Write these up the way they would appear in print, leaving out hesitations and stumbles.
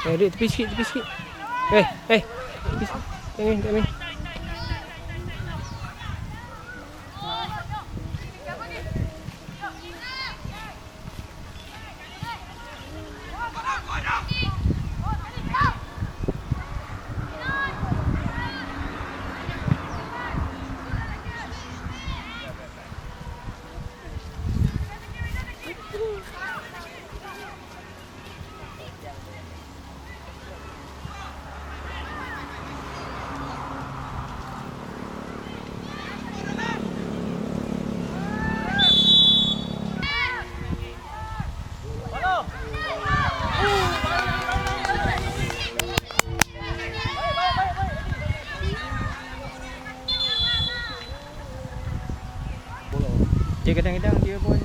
Duduk tepi sikit, tepi sikit. Tepi sikit. Tak main. Dia kadang-kadang dia pun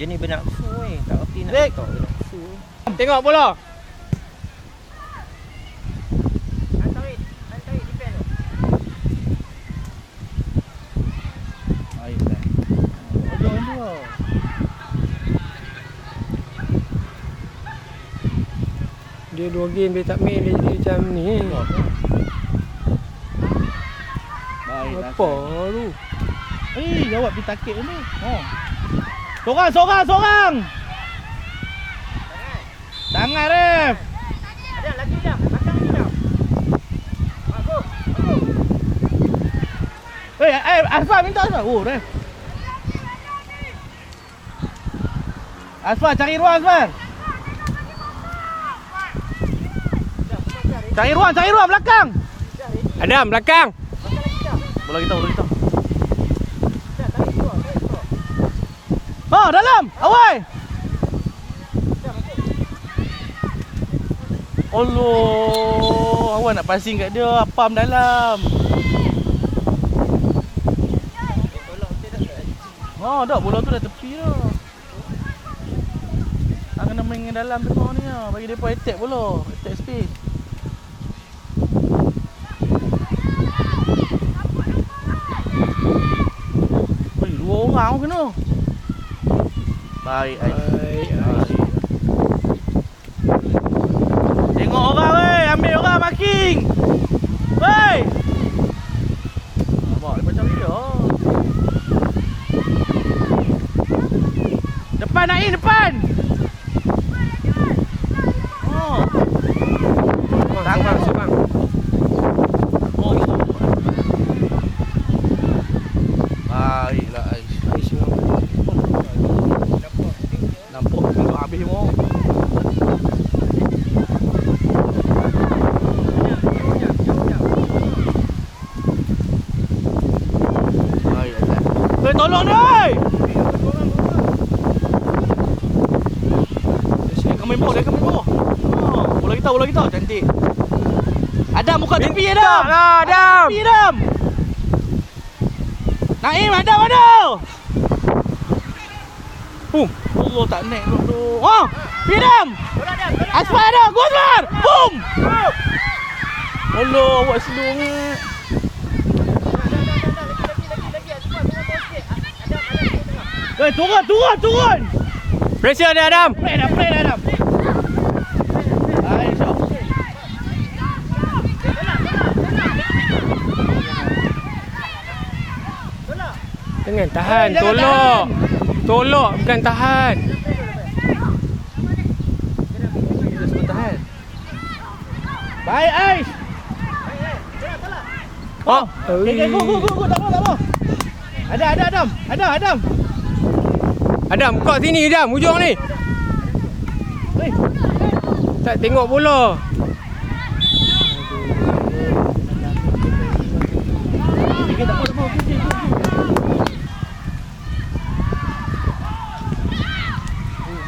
jenis bernafsu tak erti nak letak bernafsu. Tengok bola. Hantarin defend tu. Baiklah. Aduh. Dia 2 game dia tak main, dia jadi macam ni. Baiklah. Apa tu? Jawab pergi takik dulu. Sorang. Tangan ref. Ada lagi dah. Belakang lagi dah. Go. Asfar minta Asfar. Oh, ref. Asfar cari ruang Asfar. Cari ruang belakang. Adam, belakang. Bola kita. Dalam. Awai. Allah, awak nak passing kat dia, apam dalam. Dah bola tu dah tepi dah. Tak kena main dengan dalam tengah ni lah. Bagi depa attack bola, attack space. Dua orang kena. Baik. Tengok orang weh, ambil orang marking. Weh. Nampak dia macam dia. Depan Naim, depan. Sembang. Baiklah Aish. Nampak kalau habis mau. Baiklah. Tolong dia. Dia kami bawa. Bola kita cantik. Adam buka tepi Adam. Adam. Tepi Adam. Naim Adam. Allah tak naik tu. Adam. Asfar ada. Go Asfar. Boom. Allah, awak slow ni. Turun. Pressure dia Adam. Play dah Adam. Baik, Syok. Jangan tahan, tolak bukan tahan. Baik Aish. Okay, go. Tak apa. Ada Adam. Adam, kau sini Adam, hujung ni. Tak tengok bola. Okay, tak apa.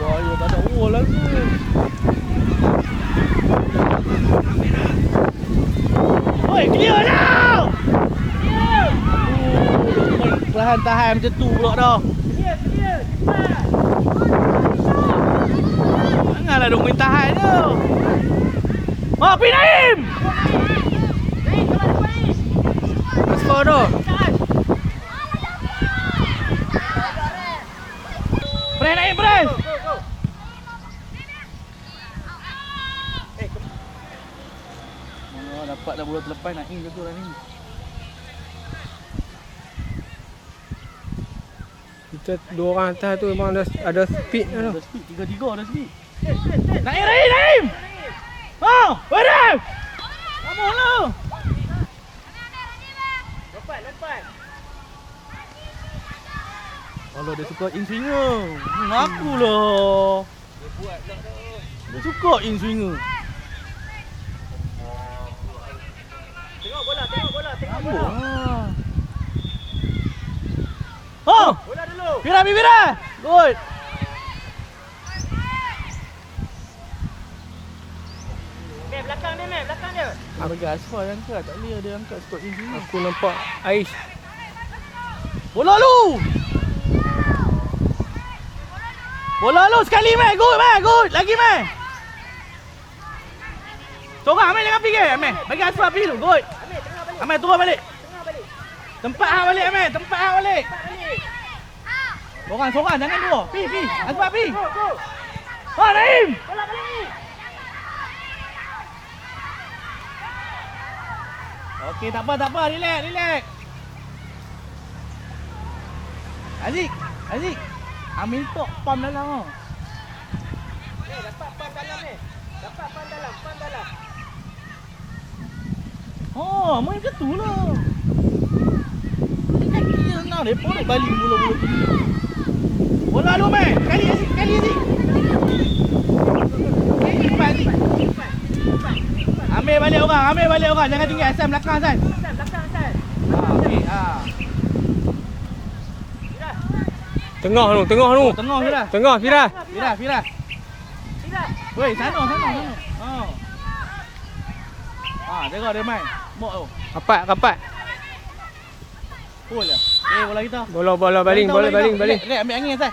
Bahaya, tak ada wall lagi. Oi, clear now! Tahan macam tu pula dah. Clear. Janganlah duk main tahan je. Naim! Asfar tu. Naim, press! dapat dah bola terlepas Naim jaga lah ni. Kita dua orang atas tu memang ada speed tu. Ada speed, 3-3 ada speed. Naim! Oh, Baram! Kamu lu. Lompat. Kalau dia suka in swinger. Ngaku lah. Dia suka in swinger. Tengok bola. Oh! Bola dulu. Pira. Good. Belakang dia. Bagi Asfar yang angkat, tak boleh dia angkat spot in swinger. Aku nampak Ais. Bola lu sekali meh. Good. Lagi meh. Sorang Amir jangan pergi. Amir, bagi Asfar pergi dulu. Good. Amir turun balik. Tempat hang balik Amir. Sorang jangan dua. Pi. Asfar pi. Ha Naim. Okey, tak apa. Relax. Aziz. Ambil tok pam dalam. Dapat pam dalam. Oh, main ke tu lah. Dia nak depa nak baling bola-bola tinggi. Bola lu main. Kali Aziz. Ambil balik orang. Jangan tinggal Hasan belakang Hasan. Okey. Tengah tu. Tengah je dah. Tengah, Fira. Fira. Woi, sana. Oh. Tengok dia main. Mok tu. Kapat. Pul lah. Bola kita. Bola baling. Relax, ambil angin Hasan.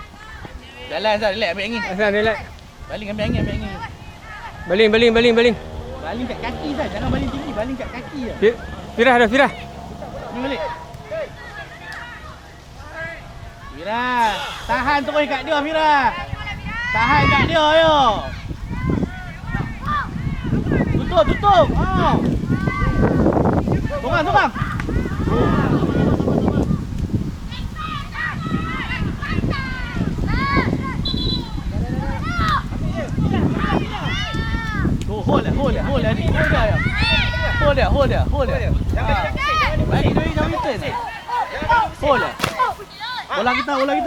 Jalan Hasan, relax ambil angin. Hasan relax. Baling ambil angin. Baling. Baling kat kaki Hasan, jangan baling tinggi, baling kat kaki je. Fira. Ni balik. Fira, tahan terus kat dia Fira. Tahan kat dia ayo. Tutup. Sorang. Hold dia. Bagi dia jangan return. Hold dia.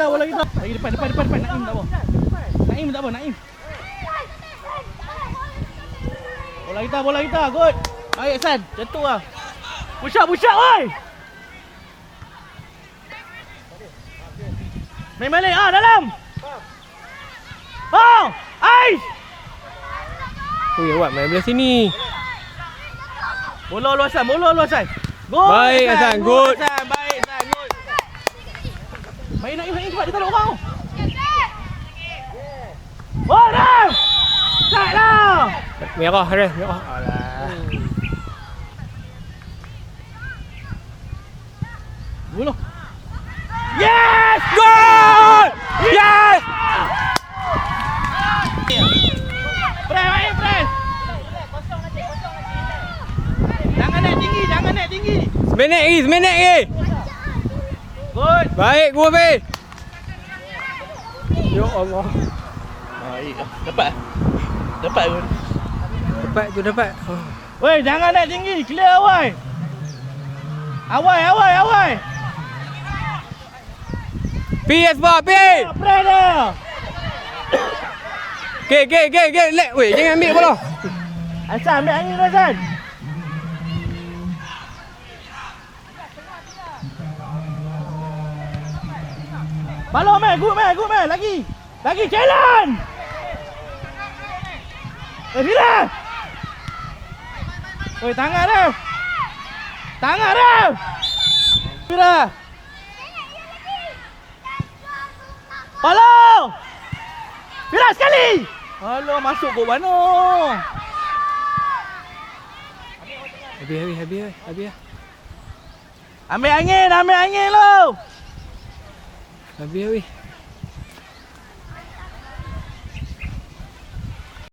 Bola kita. Bagi depan. Naim tak apa. Bola kita. Good. Baik San, jatuh lah. Push up oi. Main balik dalam. Oh, Ais. Awak main belah sini. Bola lu Hasan. Good. Baik Hasan, good. Baik Hasan, good. Main Naim cepat, dia tak ada orang. Oh, dah. Start lah. Merah. Alah. Bola. Yes! Gol! Yes! Press. Jangan naik tinggi. Seminit lagi. Good. Baik, gua Fir. Ya Allah. Baik. Dapat good. Dapat. Woi, jangan naik tinggi. Clear awal. Awal. PS bar, P. Press dia. Ge. Lek, weh, jangan ambil bola. Hasan ambil angin Hasan. Balon good man. Lagi challenge. Fira. Oi, tangan dia. Fira. Balon. Fira sekali. Alah, masuk kot mana? Habis. Ambil angin lu. Habis.